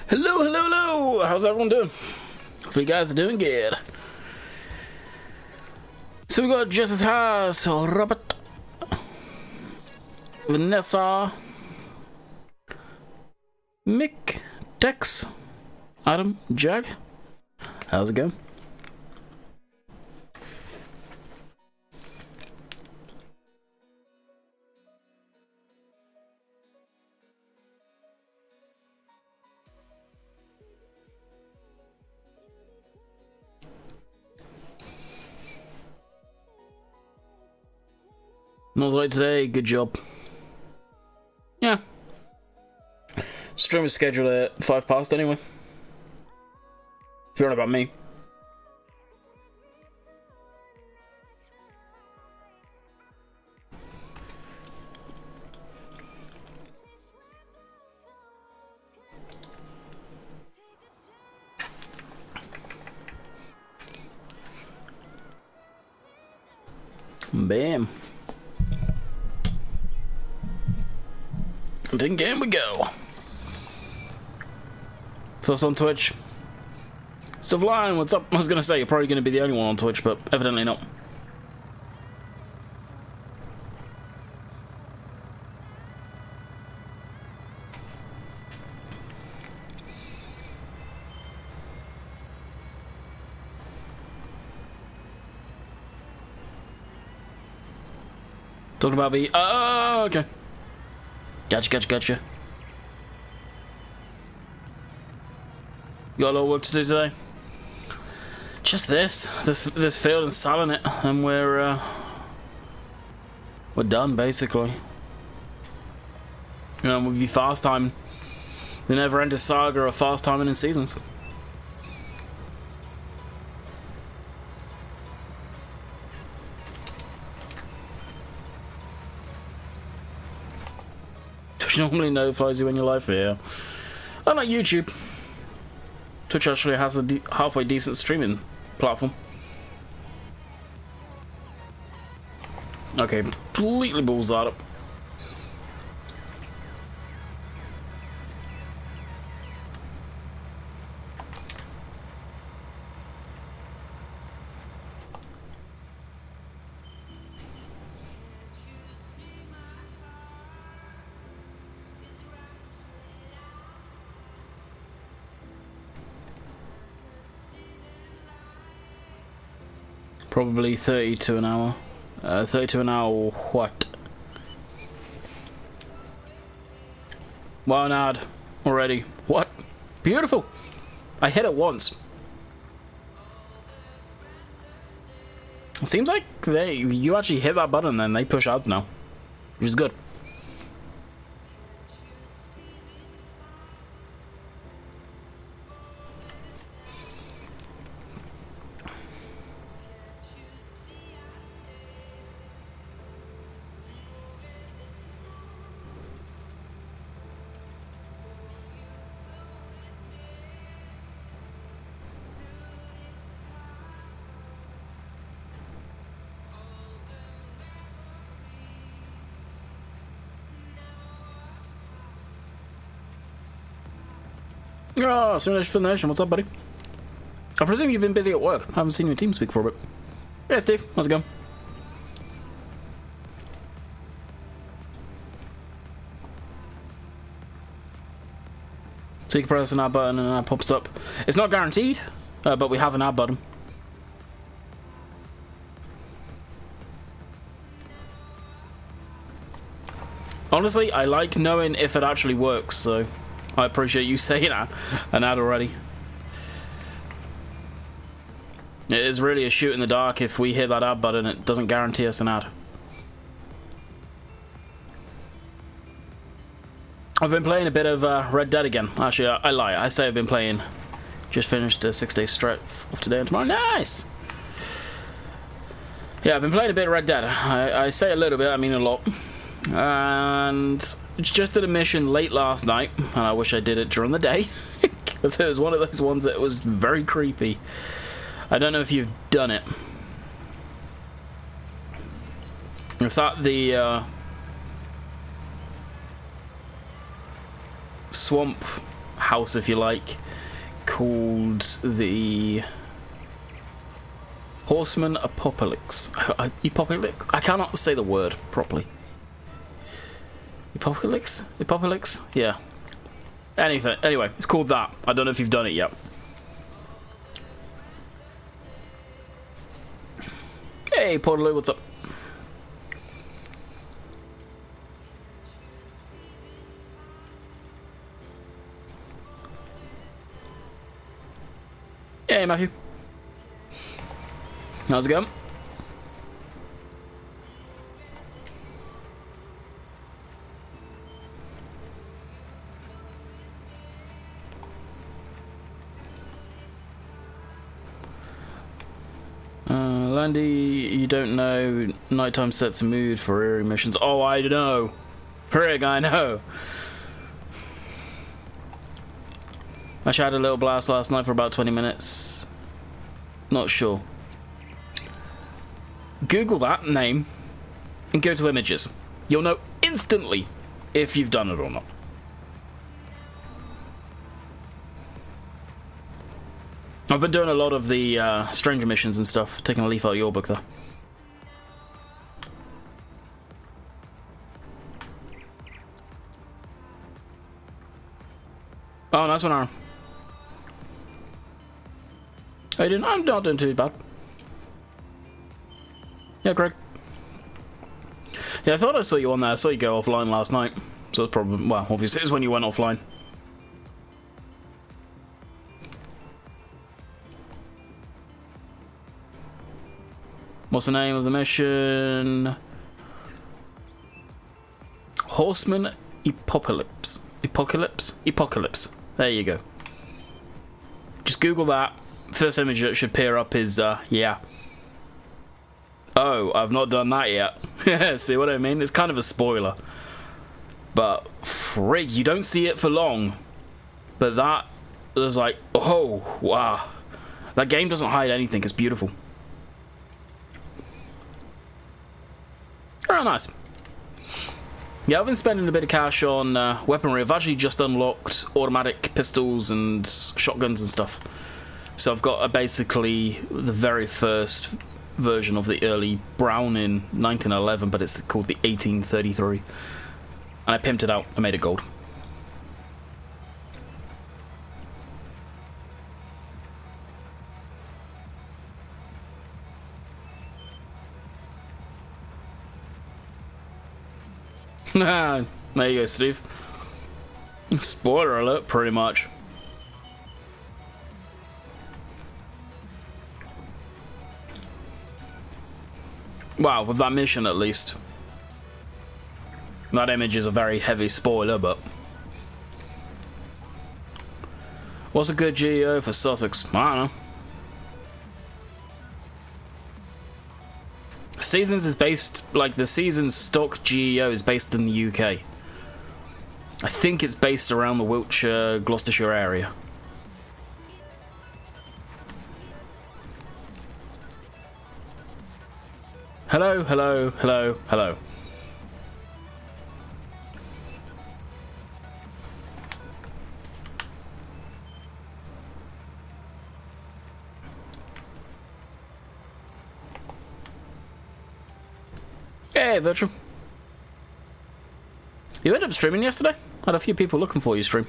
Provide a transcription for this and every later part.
Hello, hello, hello! How's everyone doing? Hope you guys are doing good. So we got Jess's house, Robert, Vanessa, Mick, Tex, Adam, Jack. How's it going? Not late today, good job. Yeah. Stream is scheduled at 5 past anyway. If you're on about me. Bam. In game we go. First on Twitch. Sublime, what's up? I was gonna say you're probably gonna be the only one on Twitch, but evidently not. Talking about me. Oh, okay. Gotcha. Got a lot of work to do today. Just this field and selling it, and we're done basically. You know, we'll be fast timing the never-ending saga of fast timing in seasons. Twitch normally notifies you when you're live here. Unlike YouTube, Twitch actually has a halfway decent streaming platform. Okay, completely balls that up. Probably 32 an hour. 32 an hour what? Wow, an ad already. What? Beautiful. I hit it once. Seems like you actually hit that button and they push ads now, which is good. Oh, Simulation for the Nation, what's up, buddy? I presume you've been busy at work. I haven't seen your team speak for a bit. Yeah, Steve, how's it going? So you can press an add button and an ad pops up. It's not guaranteed, but we have an add button. Honestly, I like knowing if it actually works, so I appreciate you saying an ad already. It is really a shoot in the dark. If we hit that ad button, it doesn't guarantee us an ad. I've been playing a bit of Red Dead again. Actually, I lie. I say I've been playing. Just finished a 6-day stretch of today and tomorrow. Nice! Yeah, I've been playing a bit of Red Dead. I say a little bit, I mean a lot. And just did a mission late last night, and I wish I did it during the day. Because it was one of those ones that was very creepy. I don't know if you've done it. It's at the swamp house, if you like, called the Horseman Apocalypse. Apocalypse? I cannot say the word properly. Apocalypse? Apocalypse? Yeah. Anyway, it's called that. I don't know if you've done it yet. Hey, Portaloo, what's up? Hey, Matthew. How's it going? Landy, you don't know nighttime sets a mood for eerie missions. Oh, I know. Prig, I know. Actually, I had a little blast last night for about 20 minutes. Not sure. Google that name and go to images. You'll know instantly if you've done it or not. I've been doing a lot of the stranger missions and stuff, taking a leaf out of your book there. Oh, nice one, Aaron. I'm not doing too bad. Yeah, Greg. Yeah, I thought I saw you on there. I saw you go offline last night. So it's probably, well, obviously it was when you went offline. What's the name of the mission? Horseman Apocalypse. Apocalypse. There you go. Just Google that. First image that should appear up is, yeah. Oh, I've not done that yet. See what I mean? It's kind of a spoiler. But, frig, you don't see it for long. But that was like, oh, wow. That game doesn't hide anything. It's beautiful. Oh, nice. Yeah, I've been spending a bit of cash on weaponry. I've actually just unlocked automatic pistols and shotguns and stuff. So I've got basically the very first version of the early Browning 1911, but it's called the 1833. And I pimped it out. I made it gold. There you go, Steve. Spoiler alert, pretty much. Wow, with that mission at least. That image is a very heavy spoiler, but... What's a good GEO for Sussex? I don't know. Seasons is based, like the Seasons stock GEO is based in the UK. I think it's based around the Wiltshire, Gloucestershire area. Hello, hello, hello, hello. Hey, Virtual. You ended up streaming yesterday? Had a few people looking for you stream.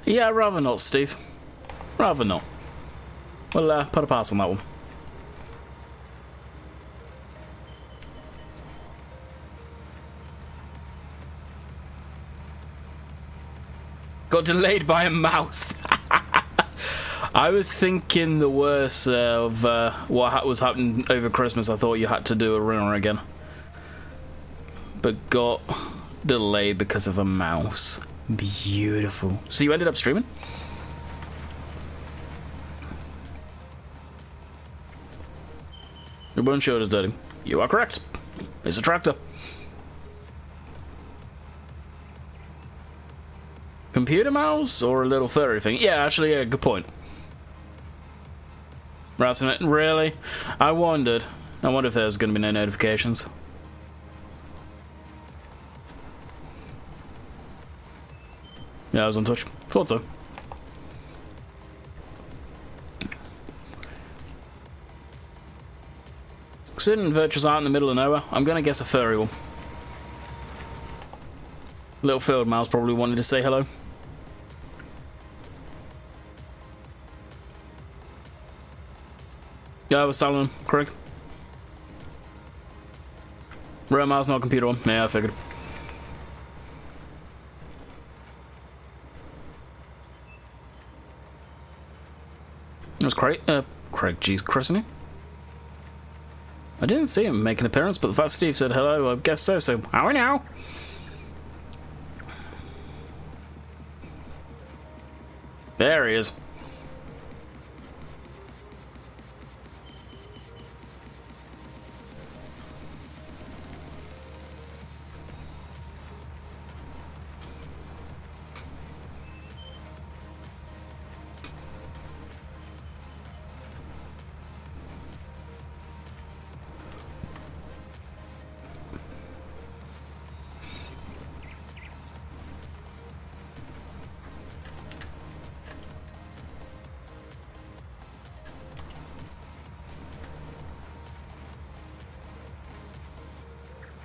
Yeah, rather not, Steve. Rather not. We'll put a pass on that one. Got delayed by a mouse. I was thinking the worst of what was happening over Christmas. I thought you had to do a runner again. But got delayed because of a mouse. Beautiful. So you ended up streaming? Your bone shirt is dirty. You are correct. It's a tractor. Computer mouse or a little furry thing? Yeah, actually, yeah, good point. Really? I wondered. I wonder if there's going to be no notifications. Yeah, I was on touch. Thought so. Sitting virtuous out in the middle of nowhere. I'm going to guess a furry one. Little field mouse probably wanted to say hello. Yeah, I was selling him, Craig. Real mouse, not computer one. Yeah, I figured. It was Craig, jeez, christening. I didn't see him make an appearance, but the fact Steve said hello, I guess so, so how are we now? There he is.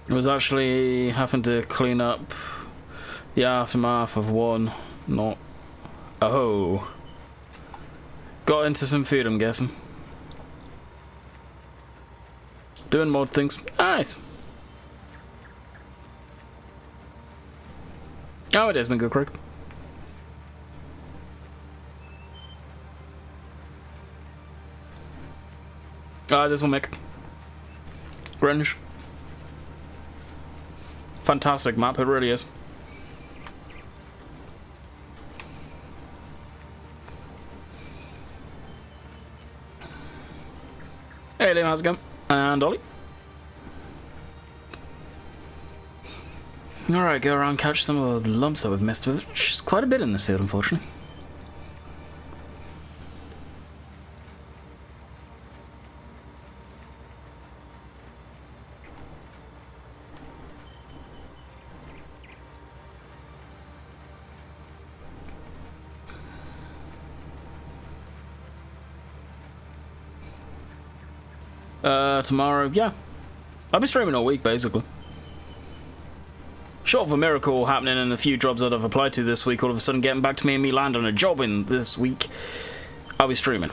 It was actually having to clean up the aftermath of one, not... Oh. Got into some food, I'm guessing. Doing mod things. Nice. Oh, it has been good, Craig. This will make Greenwich. Fantastic map, it really is. Hey Liam, how's it going? And Ollie. Alright, go around, catch some of the lumps that we've missed, which is quite a bit in this field, unfortunately. Tomorrow, yeah. I'll be streaming all week, basically. Short of a miracle happening and a few jobs that I've applied to this week all of a sudden getting back to me and me land on a job in this week, I'll be streaming.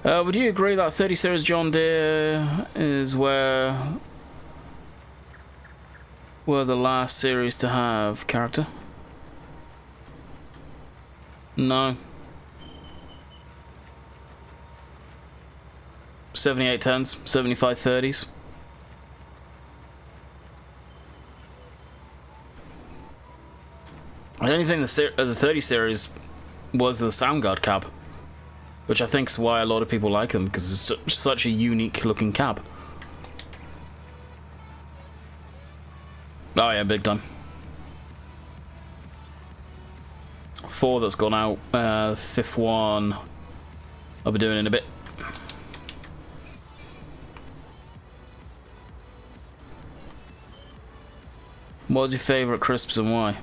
Would you agree that 30 series John Deere is were the last series to have character? No. 78 10s, 75 30s. I don't think the 30 series was the Soundguard cab, which I think is why a lot of people like them, because it's such a unique looking cab. Oh yeah, big time. 4 that's gone out, 5th one I'll be doing in a bit. What was your favourite crisps and why?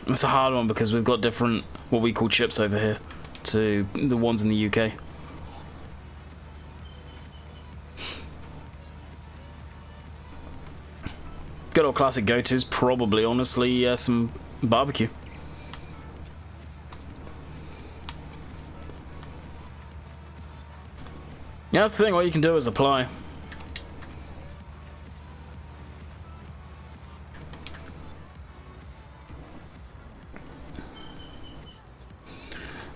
It's a hard one because we've got different, what we call chips over here, to the ones in the UK. Good old classic go-tos, probably, honestly, some barbecue. Yeah, that's the thing, what you can do is apply.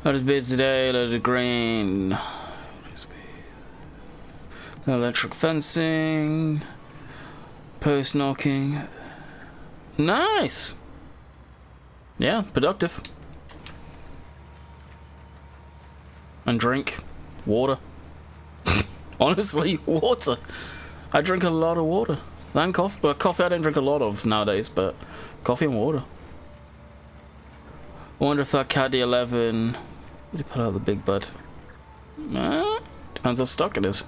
Loaded beads today, loaded green. Electric fencing. Post knocking. Nice! Yeah, productive. And drink. Water. Honestly, water. I drink a lot of water. And coffee. Well, coffee I don't drink a lot of nowadays, but coffee and water. I wonder if that cat D11... Would he pull out the big bud? Depends how stuck it is.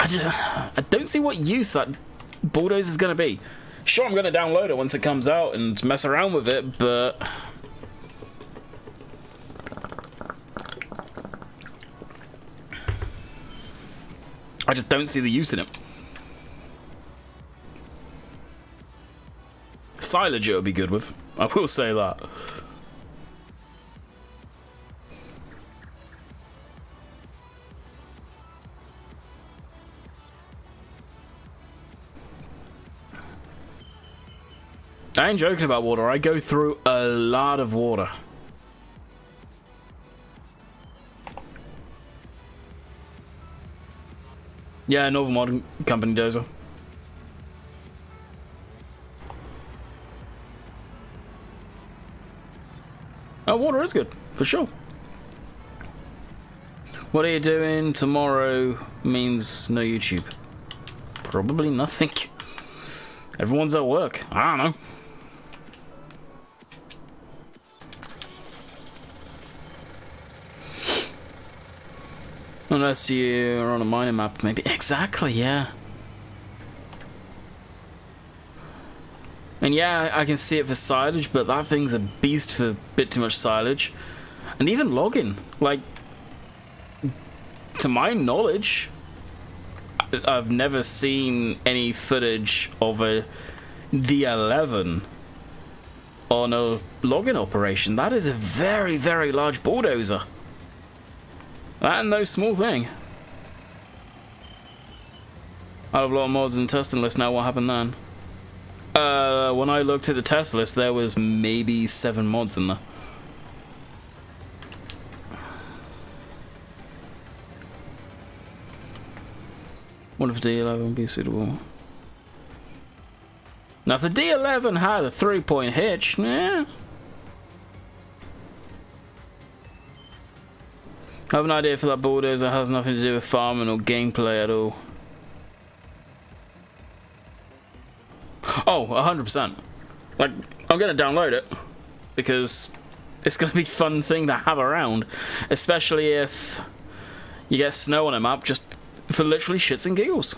I don't see what use that bulldozer is going to be. Sure, I'm going to download it once it comes out and mess around with it, but... I just don't see the use in it. Silage it would be good with. I will say that. I ain't joking about water. I go through a lot of water. Yeah, Northern Modern Company dozer. Oh, water is good, for sure. What are you doing tomorrow means no YouTube. Probably nothing. Everyone's at work. I don't know. Unless you're on a mining map, maybe. Exactly, yeah. And yeah, I can see it for silage, but that thing's a beast for a bit too much silage. And even logging. Like, to my knowledge, I've never seen any footage of a D11 on a logging operation. That is a very, very large bulldozer. That ain't no small thing. I have a lot of mods in the testing list now. What happened then? When I looked at the test list, there was maybe 7 mods in there. What if D11 would be suitable? Now, if the D11 had a 3-point hitch, yeah. I have an idea for that bulldozer that has nothing to do with farming or gameplay at all. Oh, 100%. Like, I'm going to download it because it's going to be a fun thing to have around, especially if you get snow on a map just for literally shits and giggles.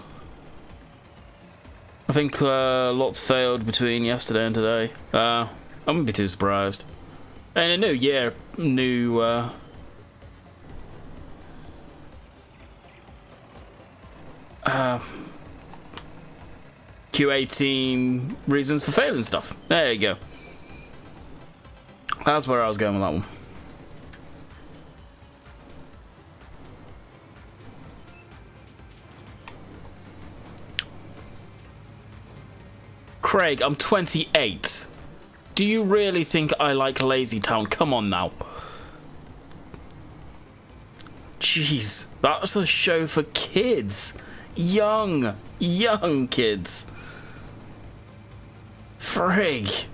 I think lots failed between yesterday and today. I wouldn't be too surprised. And a new year, new... QA team reasons for failing stuff. There you go. That's where I was going with that one. Craig, I'm 28. Do you really think I like Lazy Town? Come on now. Jeez, that's a show for kids. Young kids. Frig.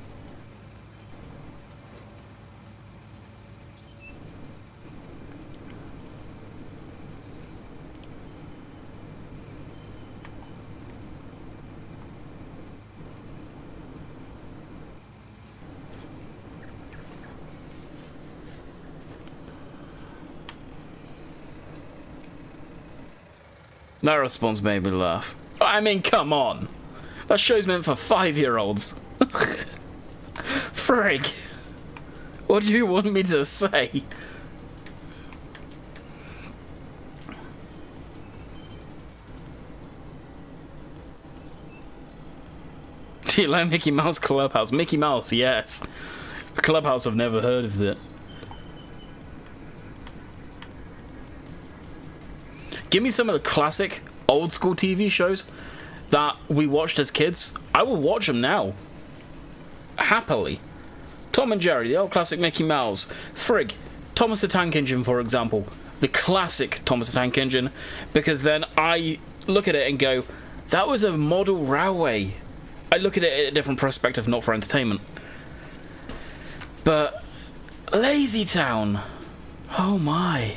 That response made me laugh. I mean, come on. That show's meant for 5-year-olds. Frig. What do you want me to say? Do you like Mickey Mouse Clubhouse? Mickey Mouse, yes. Clubhouse, I've never heard of it. Give me some of the classic, old school TV shows that we watched as kids. I will watch them now. Happily. Tom and Jerry, the old classic Mickey Mouse. Frig, Thomas the Tank Engine, for example. The classic Thomas the Tank Engine. Because then I look at it and go, that was a model railway. I look at it in a different perspective, not for entertainment. But Lazy Town. Oh my.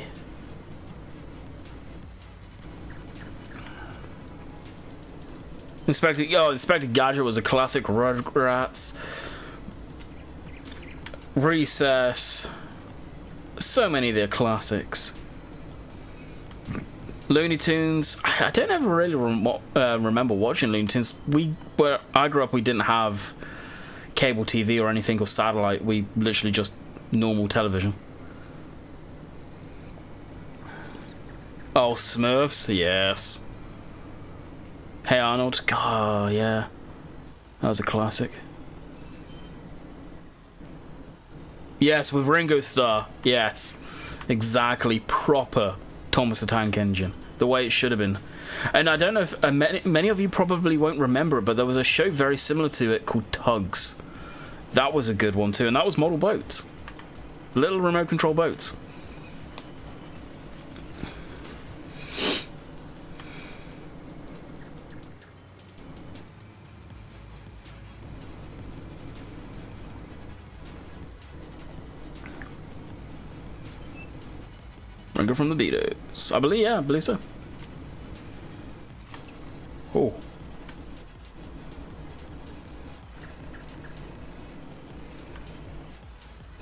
Inspector Gadget was a classic. Rugrats, Recess, so many of their classics. Looney Tunes. I don't ever really remember watching Looney Tunes. Where I grew up, we didn't have cable TV or anything or satellite. We literally just normal television. Oh, Smurfs, yes. Hey Arnold. Oh, yeah. That was a classic. Yes, with Ringo Starr. Yes. Exactly. Proper Thomas the Tank Engine. The way it should have been. And I don't know if many of you probably won't remember it, but there was a show very similar to it called Tugs. That was a good one too, and that was model boats. Little remote control boats. Ringer from the Beatles. I believe so. Oh.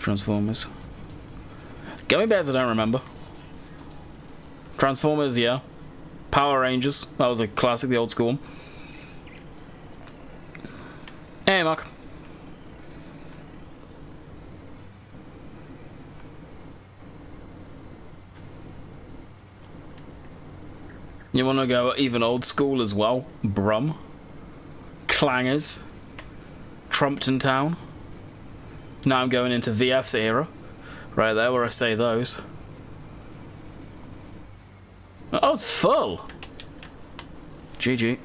Transformers. Gummy Bears I don't remember. Transformers, yeah. Power Rangers. That was a classic, the old school one. Hey, Mark. You want to go even old school as well? Brum, Clangers, Trumpton Town. Now I'm going into VF's era. Right there where I say those. Oh, it's full. GG.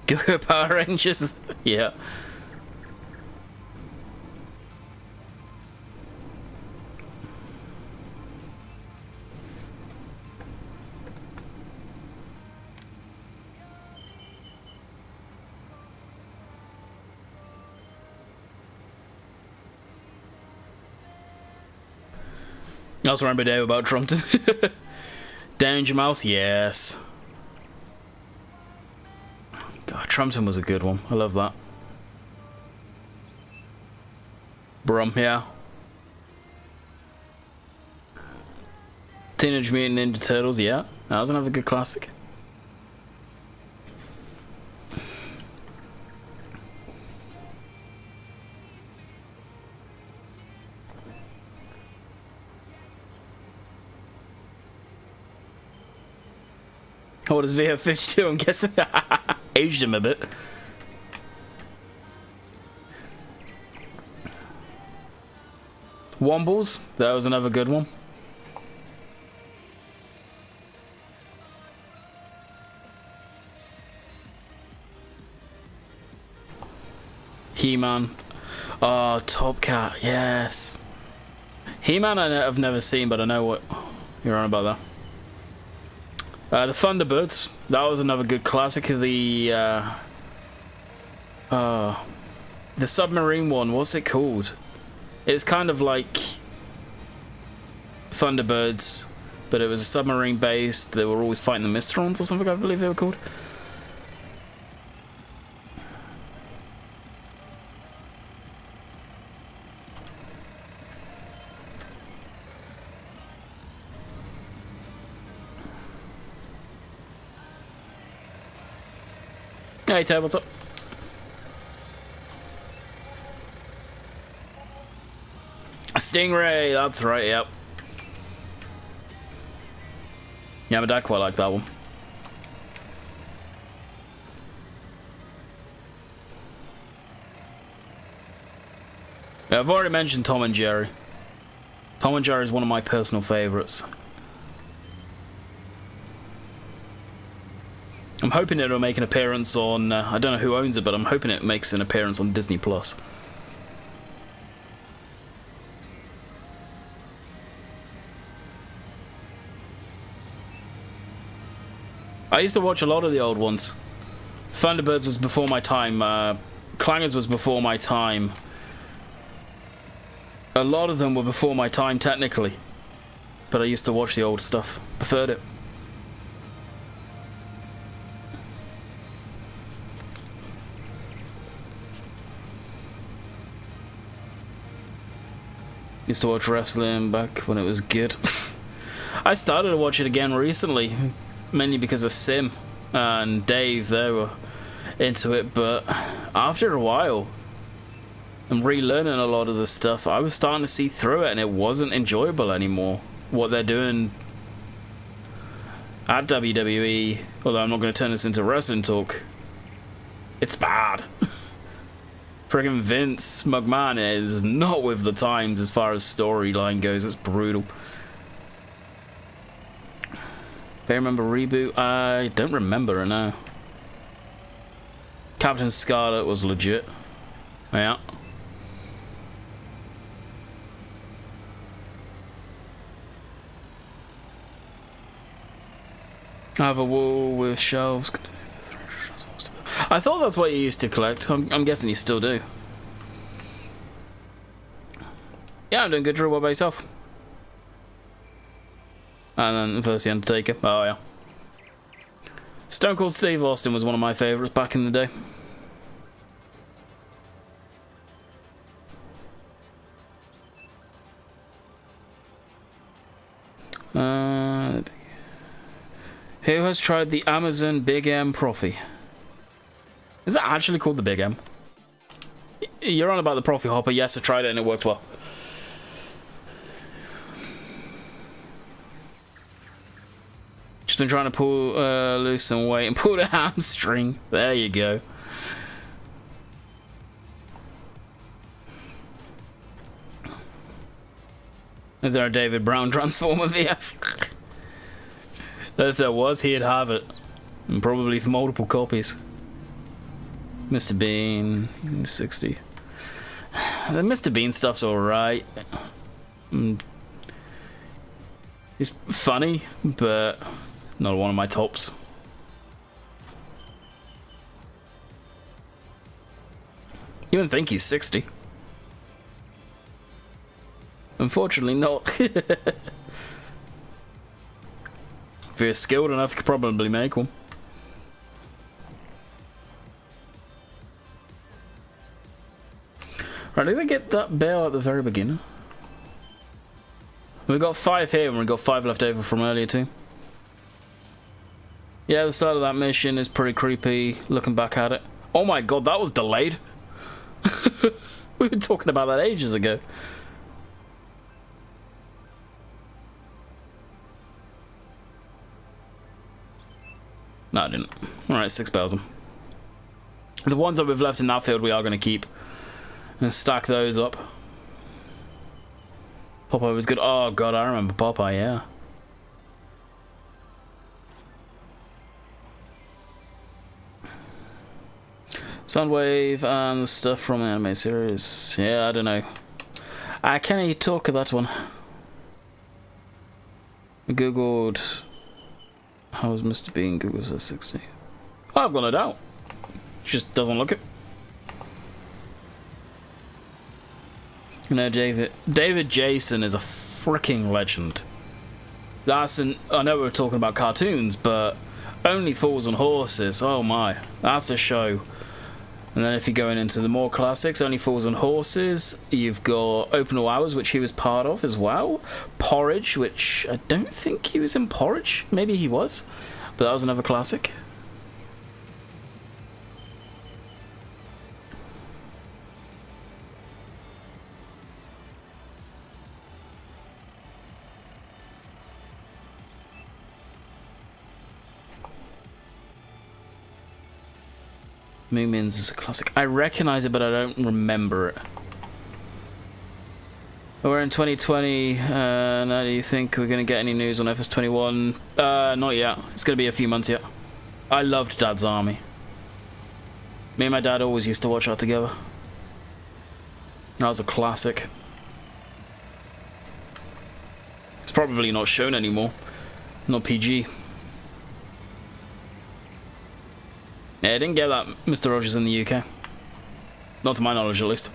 Go Power Rangers. Yeah. I also remember Dave about Trumpton. Danger Mouse, yes. God, Trumpton was a good one. I love that. Brum, yeah. Teenage Mutant Ninja Turtles, yeah. That was another good classic. What is VF52? I'm guessing. Aged him a bit. Wombles, that was another good one. He-Man. Oh, Top Cat, yes. He-Man I've never seen, but I know what you're on about that. The Thunderbirds, that was another good classic. The submarine one, what's it called? It's kind of like Thunderbirds, but it was a submarine based. They were always fighting the Mysterons or something, I believe they were called. Hey Ted, what's up? Stingray, that's right, yep. Yeah, my dad quite liked that one. Yeah, I've already mentioned Tom and Jerry. Tom and Jerry is one of my personal favourites. I'm hoping it'll make an appearance on, I don't know who owns it, but I'm hoping it makes an appearance on Disney+. I used to watch a lot of the old ones. Thunderbirds was before my time, Clangers was before my time. A lot of them were before my time, technically. But I used to watch the old stuff. Preferred it. Used to watch wrestling back when it was good. I started to watch it again recently, mainly because of Sim and Dave. They were into it, but after a while, and relearning a lot of the stuff, I was starting to see through it, and it wasn't enjoyable anymore. What they're doing at WWE, although I'm not going to turn this into wrestling talk, it's bad. Friggin' Vince McMahon is not with the times as far as storyline goes. It's brutal. They remember reboot? I don't remember it now. Captain Scarlet was legit. Yeah. I have a wall with shelves. I thought that's what you used to collect. I'm guessing you still do. Yeah, I'm doing good, Drew. What about yourself? And then first the Undertaker. Oh, yeah. Stone Cold Steve Austin was one of my favourites back in the day. Who has tried the Amazon Big M Profi? Is that actually called the Big M? You're on about the Profi Hopper. Yes, I tried it and it worked well. Just been trying to pull lose some weight and pull the hamstring. There you go. Is there a David Brown Transformer VF? If there was, he'd have it. And probably for multiple copies. Mr. Bean, 60. The Mr. Bean stuff's alright. He's funny, but not one of my tops. You wouldn't think he's 60. Unfortunately not. If you're skilled enough, you could probably make one. Right, did we get that bale at the very beginning? We've got 5 here and we've got 5 left over from earlier too. Yeah, the start of that mission is pretty creepy, looking back at it. Oh my god, that was delayed. We were talking about that ages ago. No, I didn't. Alright, 6,000. The ones that we've left in that field we are going to keep. And stack those up. Popeye was good. Oh god, I remember Popeye, yeah. Soundwave and the stuff from the anime series. Yeah, I don't know. I can't talk of that one. I googled... How was Mr. Bean? Google says 60. I've got no doubt. Just doesn't look it. You know, David Jason is a freaking legend. That's an... I know we're talking about cartoons, but Only Fools and Horses. Oh my, that's a show. And then if you're going into the more classics, Only Fools and Horses, you've got Open All Hours, which he was part of as well. Porridge, which I don't think he was in Porridge. Maybe he was, but that was another classic. Moomins is a classic. I recognize it, but I don't remember it. We're in 2020. Now, do you think we're going to get any news on FS21? Not yet. It's going to be a few months yet. I loved Dad's Army. Me and my dad always used to watch that together. That was a classic. It's probably not shown anymore. Not PG. Yeah, I didn't get that Mr. Rogers in the UK. Not to my knowledge, at least.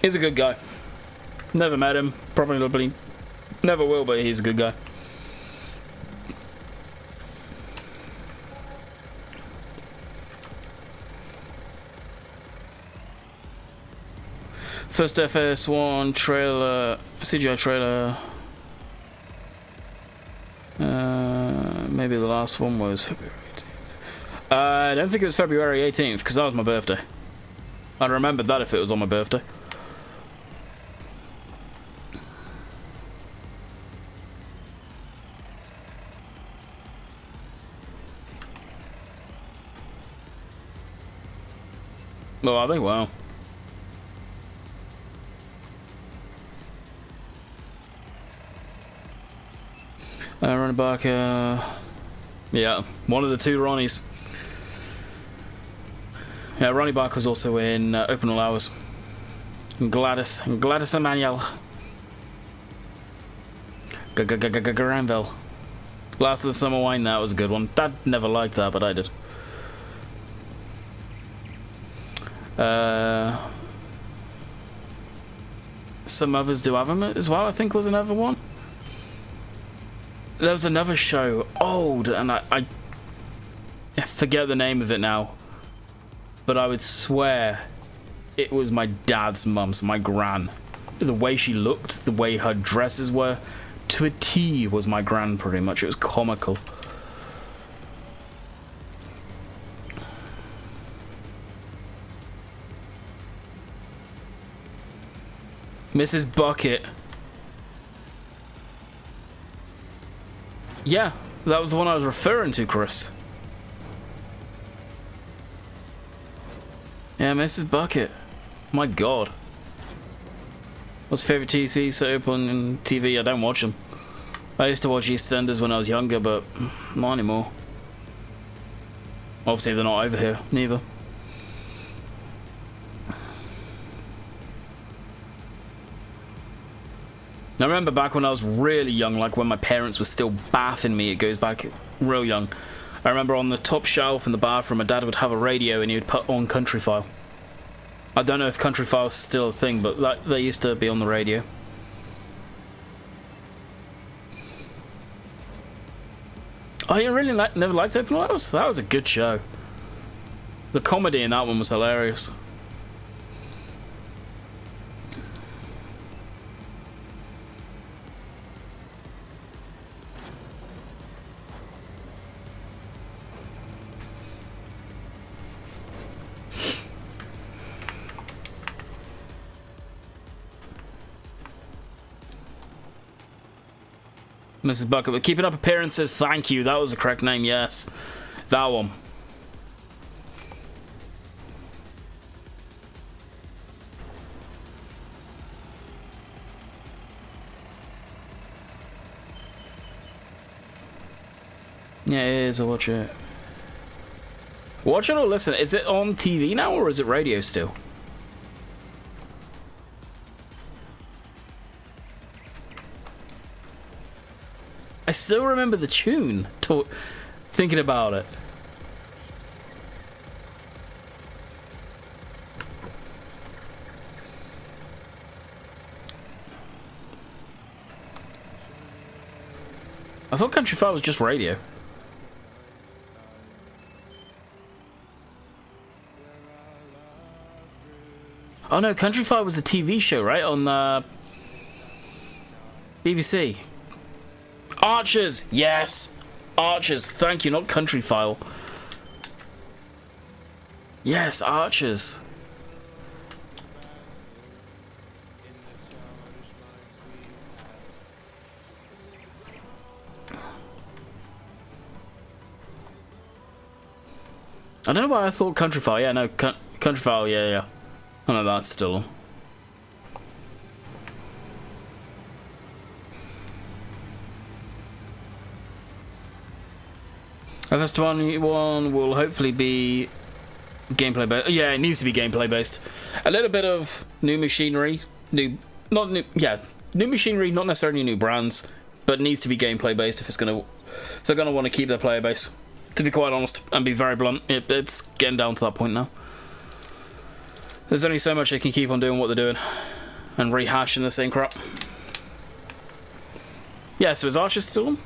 He's a good guy. Never met him. Probably never will, but he's a good guy. First FS1 trailer, CGI trailer. Maybe the last one was February 18th. I don't think it was February 18th because that was my birthday. I'd remember that if it was on my birthday. Well, I think, wow. Ronnie Barker. Yeah, one of the two Ronnies. Yeah, Ronnie Barker was also in Open All Hours. And Gladys Emmanuel. Granville. Last of the Summer Wine, that was a good one. Dad never liked that, but I did. Some others do have them as well, I think was another one. There was another show, old, and I forget the name of it now. But I would swear it was my dad's mum's, my gran. The way she looked, the way her dresses were, to a T was my gran pretty much. It was comical. Mrs. Bucket. Yeah, that was the one I was referring to, Chris. Yeah, Mrs. Bucket. My God. What's your favourite TV soap on TV? I don't watch them. I used to watch EastEnders when I was younger, but not anymore. Obviously, they're not over here, neither. I remember back when I was really young, like when my parents were still bathing me, it goes back real young. I remember on the top shelf in the bathroom, my dad would have a radio and he would put on Country File. I don't know if Country File is still a thing, but they used to be on the radio. Oh, you really never liked Open House? That was a good show. The comedy in that one was hilarious. Mrs. Bucket, but keeping up appearances, thank you. That was the correct name, yes. That one. Yeah, it is. I'll watch it. Watch it or listen? Is it on TV now or is it radio still? I still remember the tune, thinking about it. I thought Country File was just radio. Oh no, Country File was the TV show, right? On BBC. Archers! Yes! Archers, thank you, not Country File. Yes, Archers. I don't know why I thought Country File. Yeah, no, Country File, yeah. I know that's still on. FS21 will hopefully be gameplay based. Yeah, it needs to be gameplay based. A little bit of new machinery, new machinery, not necessarily new brands, but it needs to be gameplay based if they're gonna want to keep their player base. To be quite honest and be very blunt, it's getting down to that point now. There's only so much they can keep on doing what they're doing and rehashing the same crap. Yeah, so is Archers still on?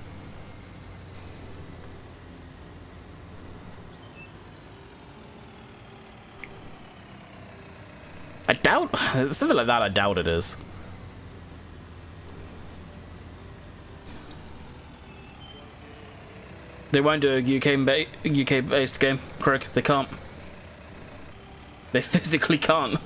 I doubt something like that. I doubt it is. They won't do a UK based game, Craig. They can't. They physically can't.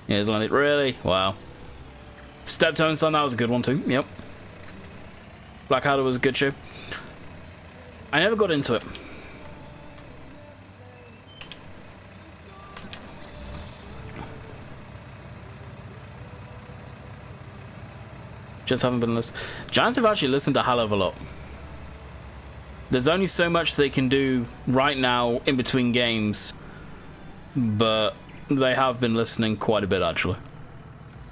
Yeah, he's landed. Really? Wow. Steptoe and Son, that was a good one too. Yep. Blackadder was a good show. I never got into it. Just haven't been listening. Giants have actually listened a hell of a lot. There's only so much they can do right now in between games, but they have been listening quite a bit actually.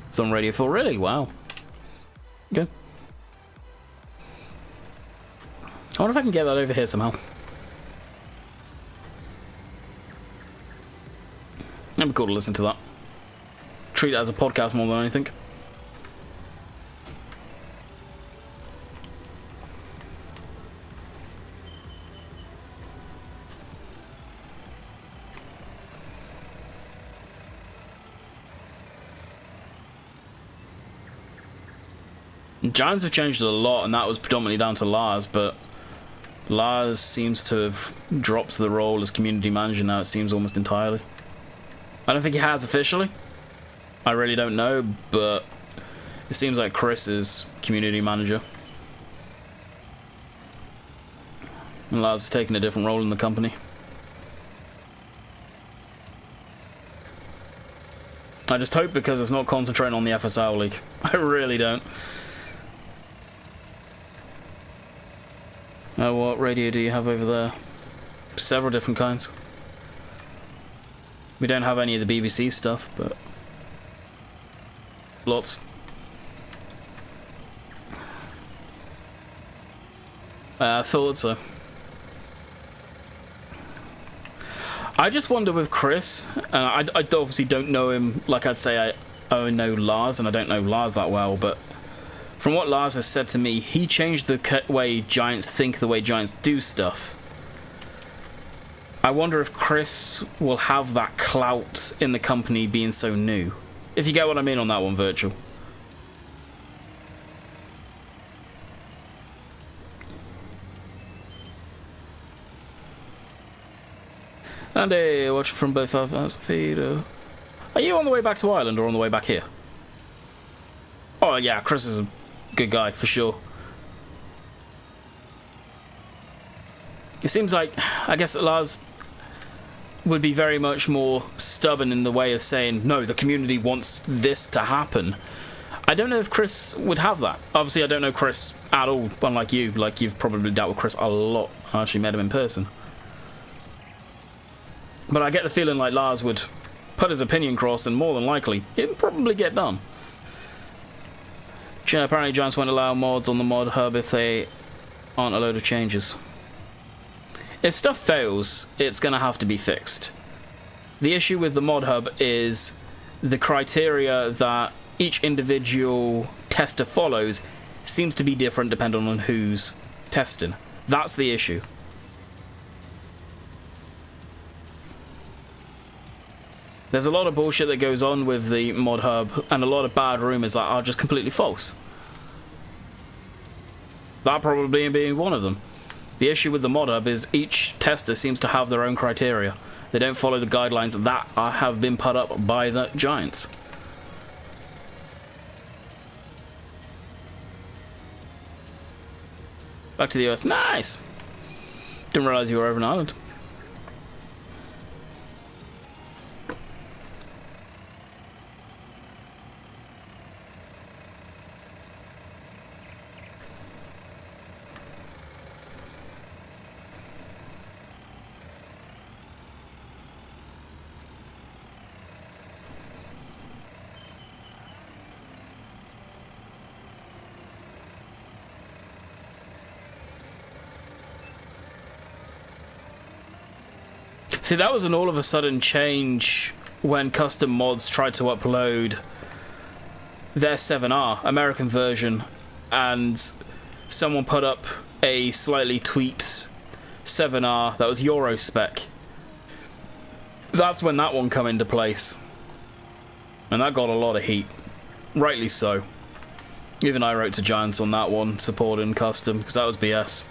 It's on Radio 4, really? Wow. Good. I wonder if I can get that over here somehow. That'd be cool to listen to that. Treat it as a podcast more than anything. Giants have changed a lot, and that was predominantly down to Lars, but Lars seems to have dropped the role as community manager now, it seems, almost entirely. I don't think he has officially. I really don't know, but it seems like Chris is community manager. And Lars has taken a different role in the company. I just hope because it's not concentrating on the FSL League. I really don't. What radio do you have over there? Several different kinds. We don't have any of the BBC stuff, but lots. I thought so. I just wonder with Chris, I obviously don't know him like I'd say I know Lars, and I don't know Lars that well, but from what Lars has said to me, he changed the way Giants think, the way Giants do stuff. I wonder if Chris will have that clout in the company being so new. If you get what I mean on that one, Virtual. Andy, watching from both our feed. Are you on the way back to Ireland or on the way back here? Oh yeah, Chris is a good guy for sure. It seems like, I guess Lars would be very much more stubborn in the way of saying, no, the community wants this to happen. I don't know if Chris would have that. Obviously, I don't know Chris at all, unlike you. Like, you've probably dealt with Chris a lot. I actually met him in person. But I get the feeling like Lars would put his opinion across, and more than likely, it'd probably get done. Apparently Giants won't allow mods on the mod hub if they aren't a load of changes. If stuff fails, it's going to have to be fixed. The issue with the mod hub is the criteria that each individual tester follows seems to be different depending on who's testing. That's the issue. There's a lot of bullshit that goes on with the mod hub, and a lot of bad rumors that are just completely false. That probably being one of them. The issue with the mod hub is each tester seems to have their own criteria. They don't follow the guidelines that have been put up by the Giants. Back to the US. Nice! Didn't realize you were over in Ireland. See, that was an all of a sudden change when custom mods tried to upload their 7R American version, and someone put up a slightly tweaked 7R that was Euro spec. That's when that one come into place. And that got a lot of heat. Rightly so. Even I wrote to Giants on that one, supporting custom, because that was BS.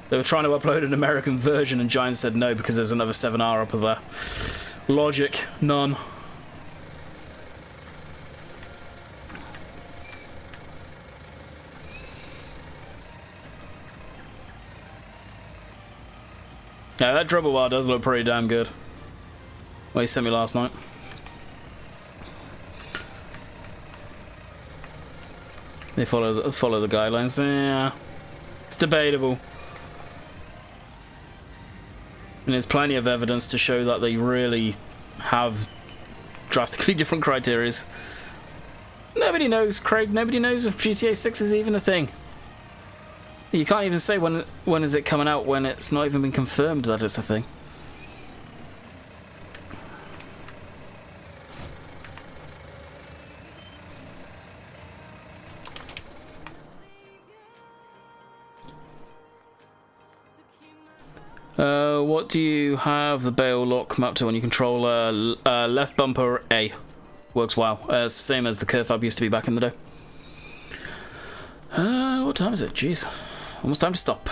They were trying to upload an American version and Giants said no because there's another 7R up there. Logic, none. Yeah, that dribble bar does look pretty damn good. What he sent me last night. They follow the guidelines. Yeah, it's debatable. And there's plenty of evidence to show that they really have drastically different criteria. Nobody knows, Craig. Nobody knows if GTA 6 is even a thing. You can't even say when is it coming out when it's not even been confirmed that it's a thing. What do you have the bail lock mapped to when you control left bumper A? Works well. It's the same as the curve fab used to be back in the day. What time is it? Jeez. Almost time to stop.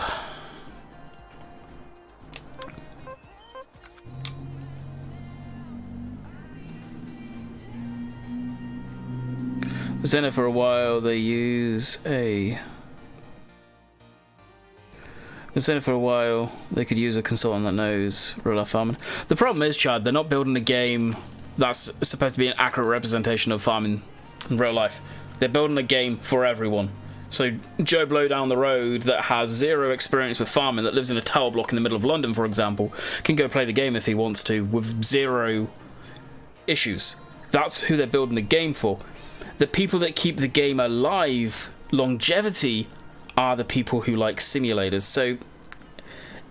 Was in it for a while. They use a. Was in it for a while. They could use a consultant that knows real life farming. The problem is, Chad, they're not building a game that's supposed to be an accurate representation of farming in real life. They're building a game for everyone. So Joe Blow down the road that has zero experience with farming, that lives in a tower block in the middle of London, for example, can go play the game if he wants to with zero issues. That's who they're building the game for. The people that keep the game alive, longevity, are the people who like simulators. So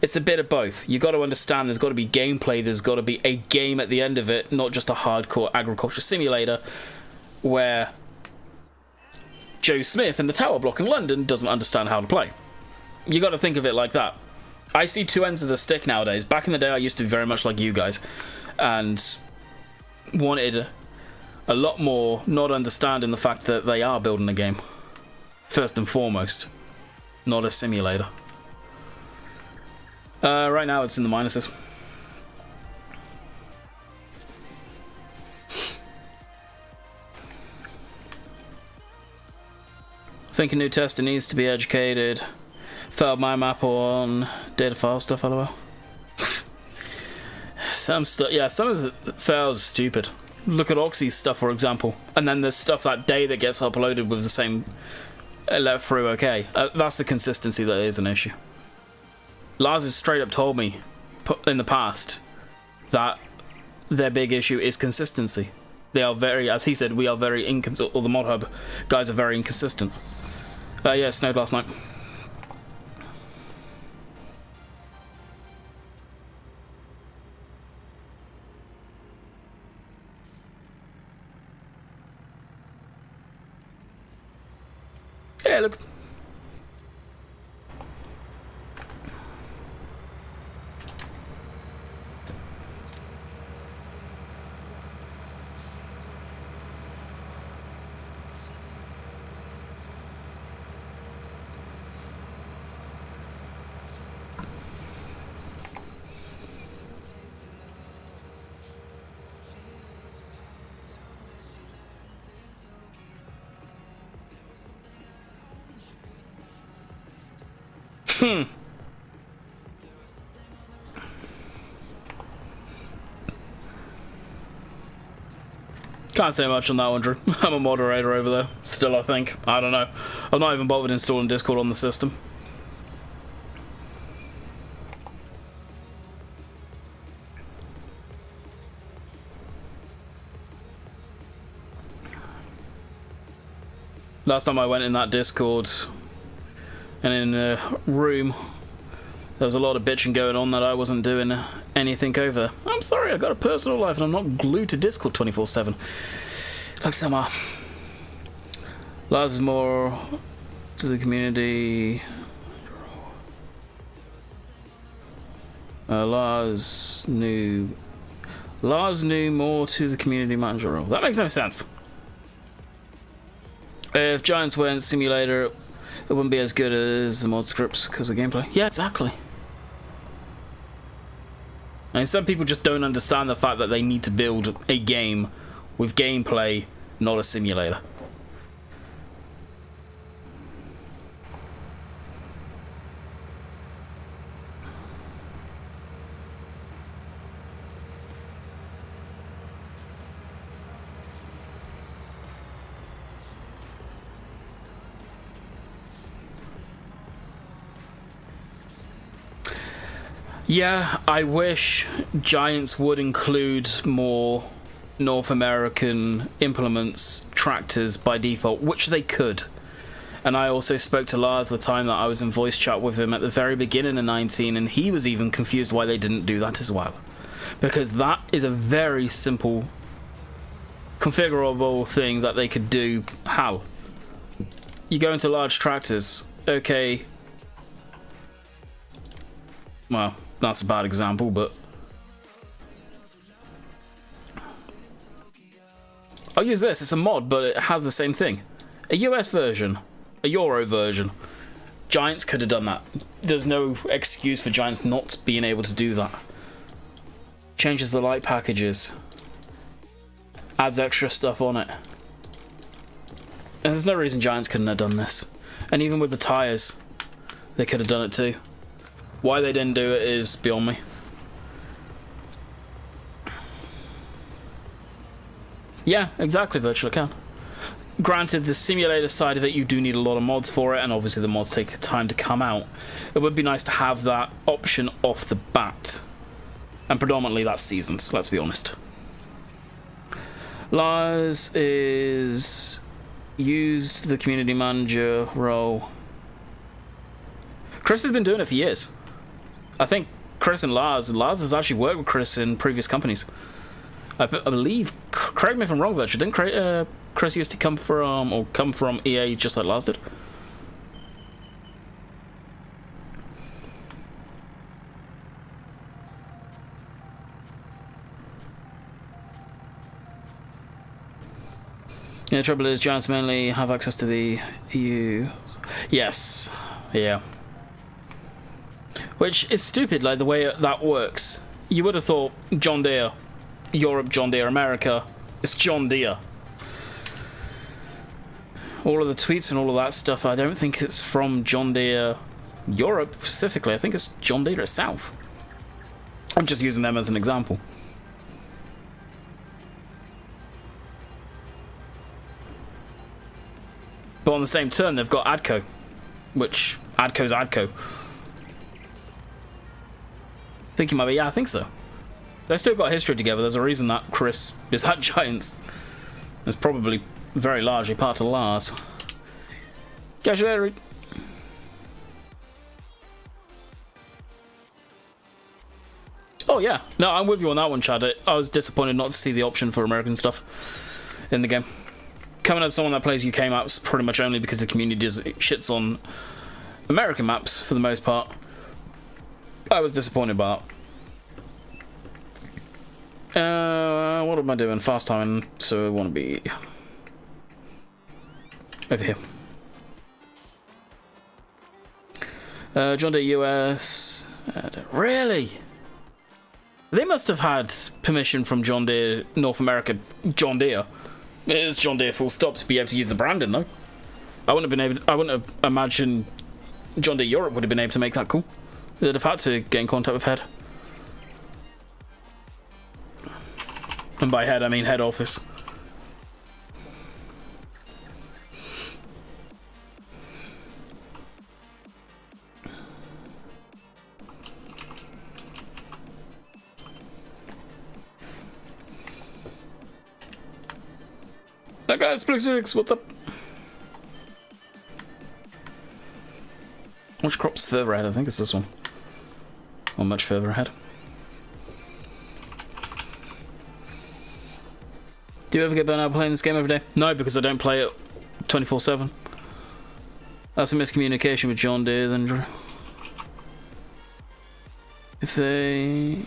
it's a bit of both. You got to understand there's got to be gameplay, there's got to be a game at the end of it, not just a hardcore agriculture simulator where Joe Smith in the tower block in London doesn't understand how to play. You got to think of it like that. I see two ends of the stick nowadays. Back in the day I used to be very much like you guys and wanted a lot more, not understanding the fact that they are building a game first and foremost, not a simulator. Right now it's in the minuses. Think a new tester needs to be educated. Failed my map on data file stuff, lol. Some stuff, yeah, some of the fails are stupid. Look at Oxy's stuff, for example. And then there's stuff that day that gets uploaded with the same let through okay. That's the consistency that is an issue. Lars has straight up told me in the past that their big issue is consistency. They are very, as he said, we are very inconsistent, or the Mod Hub guys are very inconsistent. Yeah, it snowed last night. Yeah, look. Can't say much on that one, Drew. I'm a moderator over there. Still, I think. I don't know. I've not even bothered installing Discord on the system. Last time I went in that Discord and in a room, there was a lot of bitching going on that I wasn't doing anything over there. I'm sorry, I've got a personal life and I'm not glued to Discord 24/7 like some are. Lars is more to the community. Lars knew more to the community manager role. That makes no sense. If Giants went simulator, it wouldn't be as good as the mod scripts because of gameplay. Yeah, exactly. And some people just don't understand the fact that they need to build a game with gameplay, not a simulator. Yeah, I wish Giants would include more North American implements, tractors by default, which they could. And I also spoke to Lars the time that I was in voice chat with him at the very beginning of 19, and he was even confused why they didn't do that as well. Because that is a very simple, configurable thing that they could do. How? You go into large tractors, okay. Well, that's a bad example, but I'll use this. It's a mod, but it has the same thing. A US version, a Euro version. Giants could have done that. There's no excuse for Giants not being able to do that. Changes the light packages. Adds extra stuff on it. And there's no reason Giants couldn't have done this. And even with the tires, they could have done it too. Why they didn't do it is beyond me. Yeah, exactly, virtually can. Granted, the simulator side of it, you do need a lot of mods for it, and obviously the mods take time to come out. It would be nice to have that option off the bat. And predominantly that's seasons, let's be honest. Lars is used the community manager role. Chris has been doing it for years. I think Chris and Lars has actually worked with Chris in previous companies. I believe, correct me if I'm wrong, Virtual, didn't Chris used to come from EA just like Lars did? Yeah, the trouble is Giants mainly have access to the EU. Yes, yeah. Which is stupid, like the way that works. You would have thought John Deere, Europe, John Deere, America. It's John Deere. All of the tweets and all of that stuff, I don't think it's from John Deere Europe specifically. I think it's John Deere itself. I'm just using them as an example. But on the same turn, they've got ADCO, which ADCO's ADCO. I think he might be. Yeah, I think so. They've still got history together. There's a reason that Chris is at Giants. It's probably very largely part of Lars. Catch you later, Reed. Oh yeah, no, I'm with you on that one, Chad. I was disappointed not to see the option for American stuff in the game. Coming as someone that plays UK maps pretty much only because the community shits on American maps for the most part, I was disappointed by that. What am I doing? Fast timing, so I want to be over here. John Deere US. Really? They must have had permission from John Deere North America. John Deere. It's John Deere full stop to be able to use the branding though. I wouldn't have imagined John Deere Europe would have been able to make that call. They'd have had to get in contact with head. And by head, I mean head office. That guy's Six, what's up? Which crop's further ahead? I think it's this one. Or much further ahead. Do you ever get burnt out playing this game every day? No, because I don't play it 24/7. That's a miscommunication with John Deere then, Drew. If they...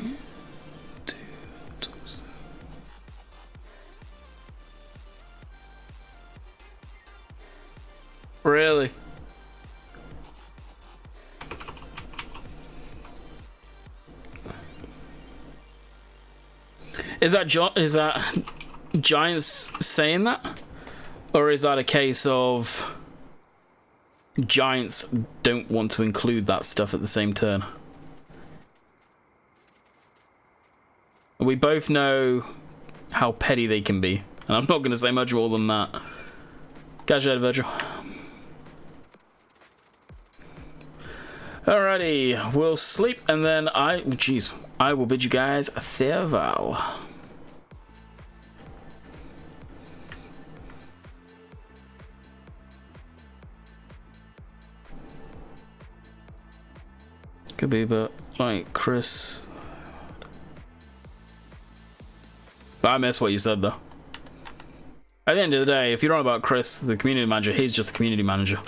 Really? Is that Giants saying that? Or is that a case of Giants don't want to include that stuff at the same turn? We both know how petty they can be, and I'm not going to say much more than that. Catch you later, Virgil. Alrighty, we'll sleep, and then I will bid you guys farewell. Could be, but like Chris. But I missed what you said though. At the end of the day, if you're on about Chris, the community manager, he's just the community manager.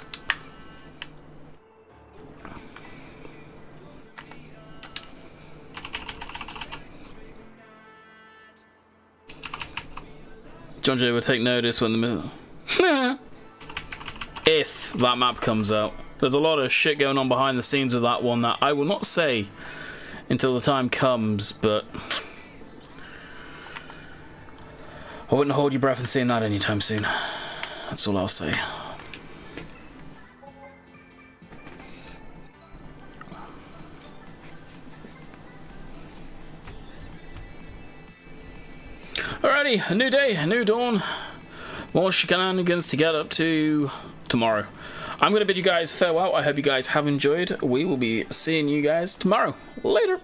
John Jay will take notice when the if that map comes out. There's a lot of shit going on behind the scenes with that one that I will not say until the time comes, but I wouldn't hold your breath and seeing that anytime soon. That's all I'll say. Alrighty, a new day, a new dawn. More shenanigans to get up to tomorrow. I'm going to bid you guys farewell. I hope you guys have enjoyed. We will be seeing you guys tomorrow. Later.